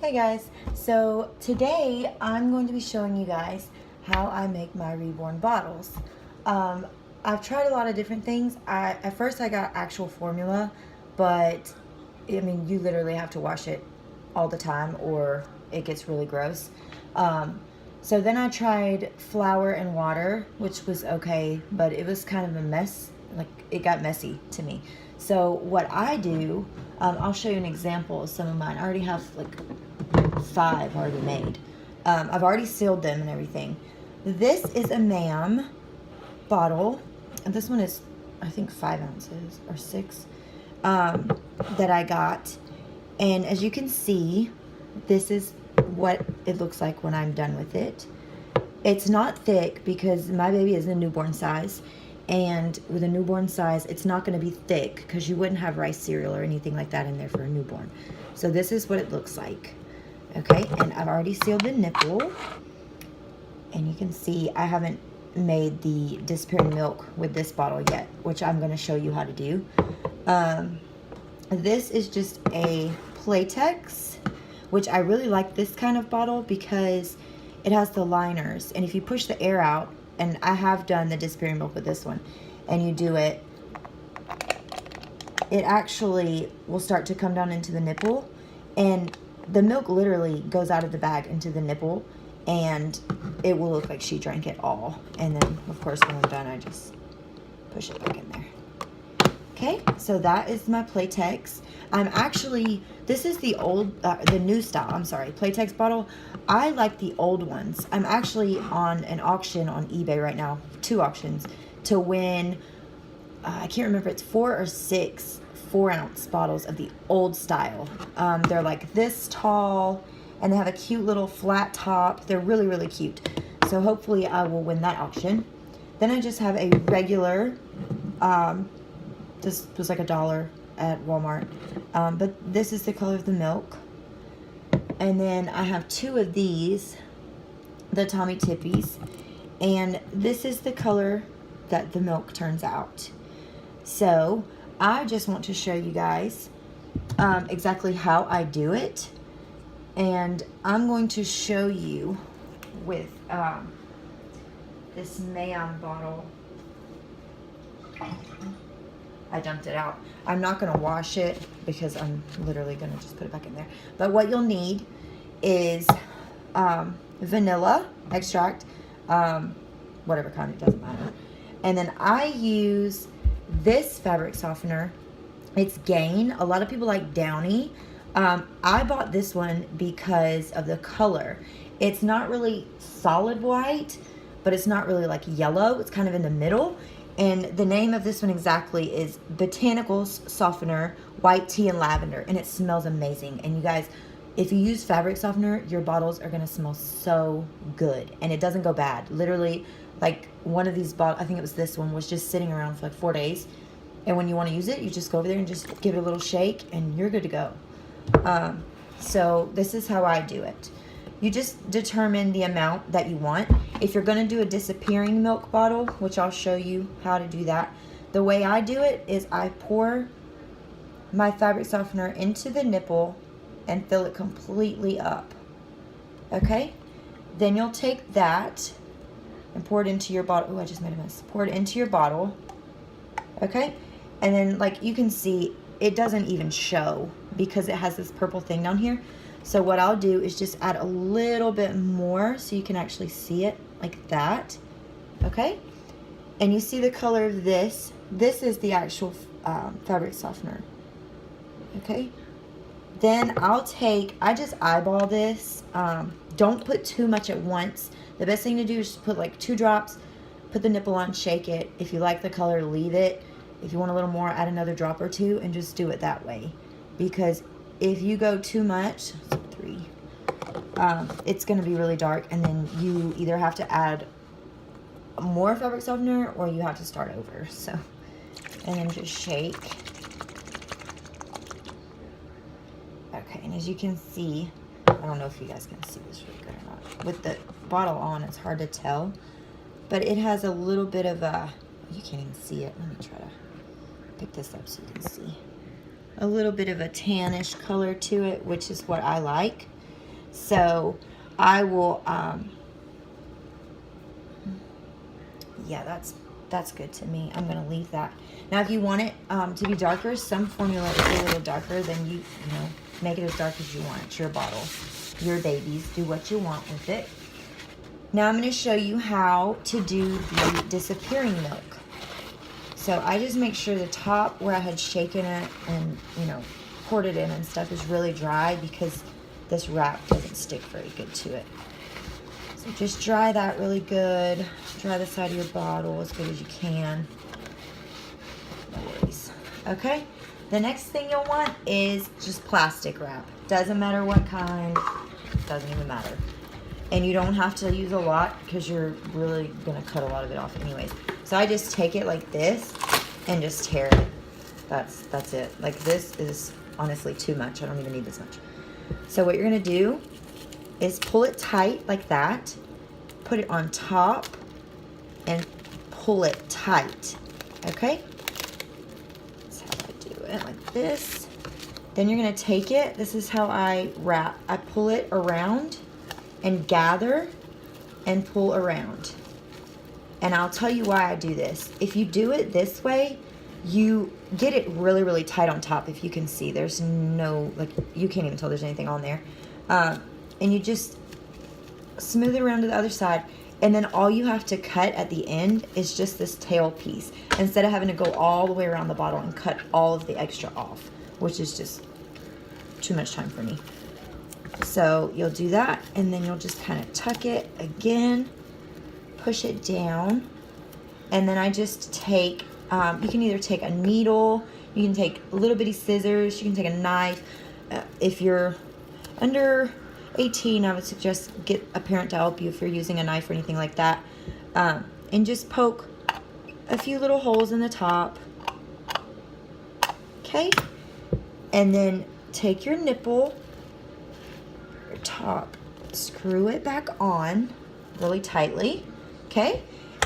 Hey guys, so today I'm going to be showing you guys how I make my Reborn bottles. I've tried a lot of different things. At first I got actual formula, but I mean you literally have to wash it all the time or it gets really gross. So then I tried flour and water, which was okay, but it was kind of a mess. Like it got messy to me. So what I do, I'll show you an example of some of mine. I already have like 5 already made. I've already sealed them and everything. This is a ma'am bottle, and this one is I think 5 ounces or 6 that I got. And as you can see, this is what it looks like when I'm done with it. It's not thick because my baby is a newborn size, and with a newborn size it's not going to be thick because you wouldn't have rice cereal or anything like that in there for a newborn. So this is what it looks like. Okay, and I've already sealed the nipple, and you can see I haven't made the disappearing milk with this bottle yet, which I'm going to show you how to do. This is just a Playtex, which I really like this kind of bottle because it has the liners, and if you push the air out, and I have done the disappearing milk with this one, and you do it, it actually will start to come down into the nipple, and the milk literally goes out of the bag into the nipple, and it will look like she drank it all. And then of course when I'm done I just push it back in there. Okay, so that is my Playtex. This is the new style, Playtex bottle. I like the old ones. I'm actually on an auction on eBay right now, 2 auctions, to win, I can't remember, it's 4 or 6 4-ounce bottles of the old style. They're like this tall, and they have a cute little flat top. They're really, really cute. So hopefully I will win that auction. Then I just have a regular, this was like $1 at Walmart, but this is the color of the milk. And then I have 2 of these, the Tommy Tippies, and this is the color that the milk turns out. So I just want to show you guys exactly how I do it, and I'm going to show you with this ma'am bottle. I dumped it out. I'm not going to wash it because I'm literally going to just put it back in there. But what you'll need is vanilla extract, whatever kind, it doesn't matter. And then I use this fabric softener. It's Gain. A lot of people like Downy. I bought this one because of the color. It's not really solid white, but it's not really like yellow. It's kind of in the middle. And the name of this one exactly is Botanicals Softener White Tea and Lavender, and it smells amazing. And you guys, if you use fabric softener, your bottles are gonna smell so good, and it doesn't go bad. Literally, like one of these bottles, I think it was this one, was just sitting around for like 4 days, and when you want to use it, you just go over there and just give it a little shake, and you're good to go. So this is how I do it. You just determine the amount that you want. If you're going to do a disappearing milk bottle, which I'll show you how to do that, the way I do it is I pour my fabric softener into the nipple and fill it completely up. Okay? Then you'll take that and pour it into your bottle. Oh, I just made a mess. Pour it into your bottle. Okay? And then, like you can see, it doesn't even show because it has this purple thing down here. So what I'll do is just add a little bit more so you can actually see it like that. Okay? And you see the color of this. This is the actual fabric softener. Okay? Then I just eyeball this. Don't put too much at once. The best thing to do is just put like 2 drops, put the nipple on, shake it. If you like the color, leave it. If you want a little more, add another drop or 2 and just do it that way. Because if you go too much, 3, it's going to be really dark, and then you either have to add more fabric softener or you have to start over. So, and then just shake. Okay, and as you can see, I don't know if you guys can see this really good or not. With the bottle on, it's hard to tell, but it has a little bit of a, you can't even see it. Let me try to pick this up so you can see. A little bit of a tannish color to it, which is what I like. So I will, yeah, that's good to me. I'm going to leave that. Now, if you want it to be darker, some formula is a little darker, then you know, make it as dark as you want. It's your bottle, your babies. Do what you want with it. Now I'm going to show you how to do the disappearing milk. So I just make sure the top where I had shaken it and, you know, poured it in and stuff is really dry, because this wrap doesn't stick very good to it. So just dry that really good. Dry the side of your bottle as good as you can. No worries. Okay, the next thing you'll want is just plastic wrap. Doesn't matter what kind, doesn't even matter. And you don't have to use a lot, because you're really gonna cut a lot of it off anyways. So I just take it like this and just tear it. That's it. Like, this is honestly too much. I don't even need this much. So what you're gonna do is pull it tight like that, put it on top, and pull it tight, okay? That's how I do it, like this. Then you're gonna take it, this is how I wrap. I pull it around and gather and pull around. And I'll tell you why I do this. If you do it this way, you get it really, really tight on top. If you can see, there's no, like, you can't even tell there's anything on there. And you just smooth it around to the other side, and then all you have to cut at the end is just this tail piece, instead of having to go all the way around the bottle and cut all of the extra off, which is just too much time for me. So you'll do that, and then you'll just kind of tuck it again, push it down, and then I just take, you can either take a needle, you can take little bitty scissors, you can take a knife. If you're under 18, I would suggest get a parent to help you if you're using a knife or anything like that. And just poke a few little holes in the top. Okay? And then take your nipple, your top, screw it back on really tightly. Okay?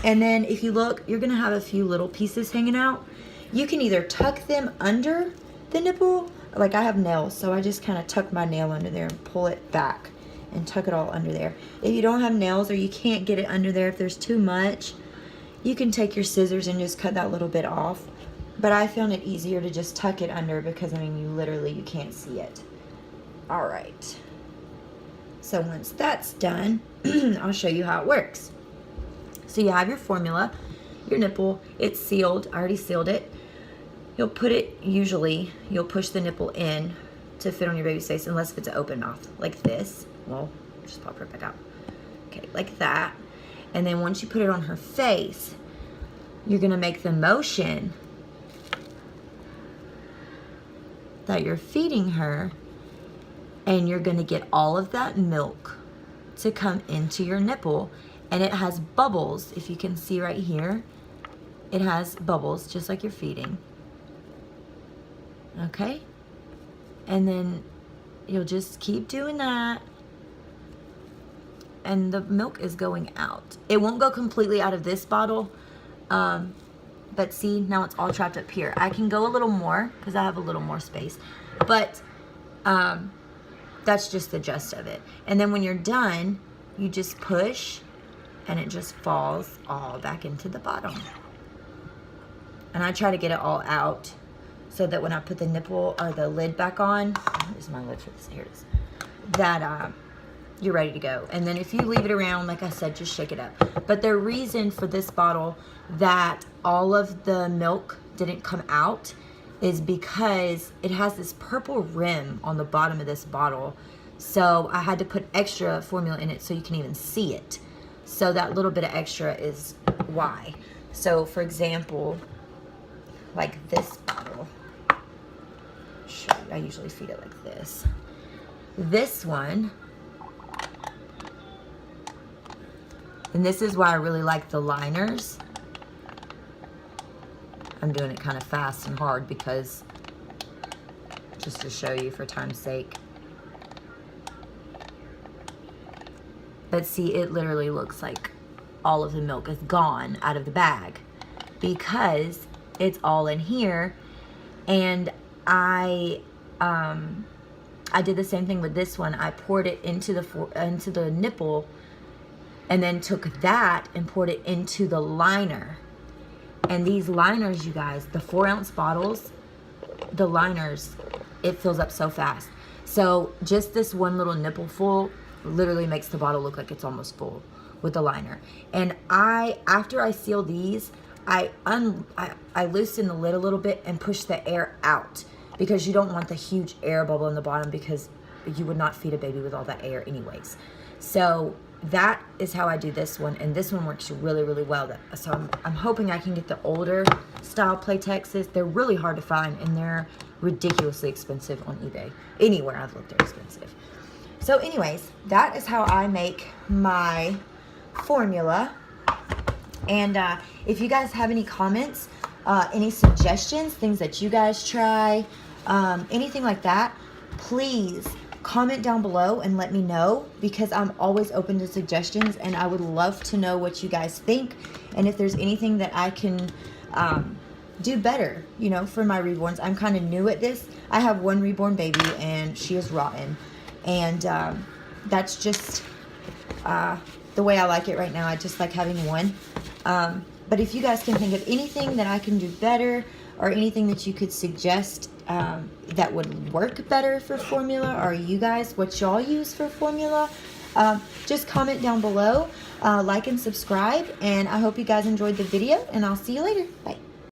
And then if you look, you're going to have a few little pieces hanging out. You can either tuck them under the nipple. Like, I have nails, so I just kind of tuck my nail under there and pull it back and tuck it all under there. If you don't have nails, or you can't get it under there, if there's too much, you can take your scissors and just cut that little bit off. But I found it easier to just tuck it under, because, I mean, you can't see it. All right. So once that's done, I'll show you how it works. So you have your formula, your nipple, it's sealed. I already sealed it. You'll put it, usually, you'll push the nipple in to fit on your baby's face, unless if it's an open mouth, like this. Well, just pop right back out. Okay, like that. And then once you put it on her face, you're gonna make the motion that you're feeding her, and you're gonna get all of that milk to come into your nipple. And it has bubbles, if you can see right here. It has bubbles, just like you're feeding. Okay? And then you'll just keep doing that, and the milk is going out. It won't go completely out of this bottle, but see, now it's all trapped up here. I can go a little more, because I have a little more space, but that's just the gist of it. And then when you're done, you just push, and it just falls all back into the bottom. And I try to get it all out, so that when I put the nipple or the lid back on, here's my lid for this, here it is, that you're ready to go. And then if you leave it around, like I said, just shake it up. But the reason for this bottle that all of the milk didn't come out is because it has this purple rim on the bottom of this bottle. So I had to put extra formula in it so you can even see it. So that little bit of extra is why. So for example, like this bottle, I usually feed it like this. This one, and this is why I really like the liners. I'm doing it kind of fast and hard, because just to show you for time's sake. But see, it literally looks like all of the milk is gone out of the bag, because it's all in here. And I I did the same thing with this one. I poured it into the nipple, and then took that and poured it into the liner. And these liners, you guys, the 4-ounce bottles, the liners, it fills up so fast. So just this one little nipple full literally makes the bottle look like it's almost full with the liner. And after I seal these, I loosen the lid a little bit and push the air out, because you don't want the huge air bubble in the bottom, because you would not feed a baby with all that air anyways. So that is how I do this one, and this one works really, really well. So I'm hoping I can get the older style Playtexes. They're really hard to find, and they're ridiculously expensive on eBay. Anywhere I've looked, they're expensive. So anyways, that is how I make my formula. And if you guys have any comments, any suggestions, things that you guys try, anything like that, please comment down below and let me know, because I'm always open to suggestions, and I would love to know what you guys think, and if there's anything that I can do better, you know, for my reborns. I'm kind of new at this. I have one reborn baby, and she is rotten, and that's just the way I like it right now. I just like having one. But if you guys can think of anything that I can do better, or anything that you could suggest that would work better for formula, or you guys, what y'all use for formula, just comment down below, like and subscribe, and I hope you guys enjoyed the video, and I'll see you later. Bye.